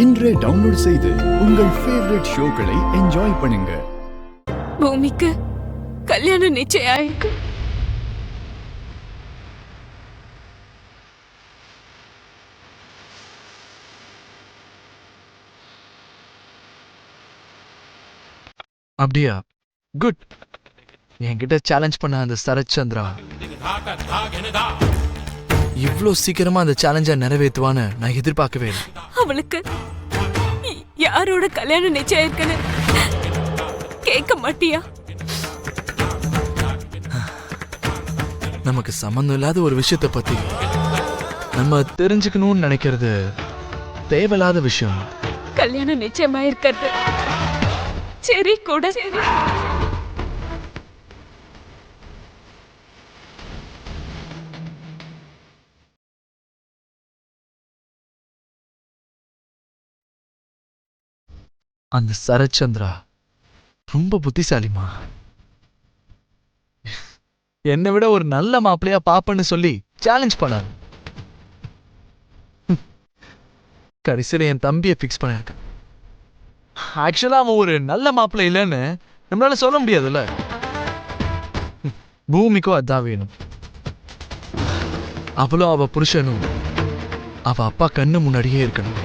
இன்றே டவுன்லோட் செய்து உங்கள் ஃபேவரட் ஷோக்களை என்ஜாய் பண்ணுங்க. பூமிக்கு கல்யாணம் நிச்சயம் ஆயிருக்கு. அப்படியா? குட். என்கிட்ட சேலஞ்ச் பண்ண அந்த சரத்சந்திரா இவ்ளோ சீக்கிரமா அந்த சேலஞ்சை நிறைவேற்றுவான்னு நான் எதிர்பார்க்கவே இல்லை. அவளுக்கு யாரோட கல்யாணம் நிச்சயம் இருக்குன்னு கேட்க மாட்டியா? நமக்கு சம்பந்தம் இல்லாத ஒரு விஷயத்தை பத்தி நம்ம தெரிஞ்சுக்கணும்னு நினைக்கிறது தேவையில்லாத விஷயம். கல்யாணம் நிச்சயமா இருக்கிறது சரி கூட. அந்த சரத்சந்திரா ரொம்ப புத்திசாலிமா. என்னை விட ஒரு நல்ல மாப்பிள்ளையா பாப்பன்னு சொல்லி சேலஞ்ச் பண்ணாங்க. கடைசியில் என் தம்பியை ஃபிக்ஸ் பண்ணிருக்கேன். ஆக்சுவலா அவன் ஒரு நல்ல மாப்பிள்ளை இல்லைன்னு நம்மளால சொல்ல முடியாதுல்ல. பூமிக்கும் அதான் வேணும். அவளும் அவ புருஷனும் அவ அப்பா கண்ணு முன்னாடியே இருக்கணும்.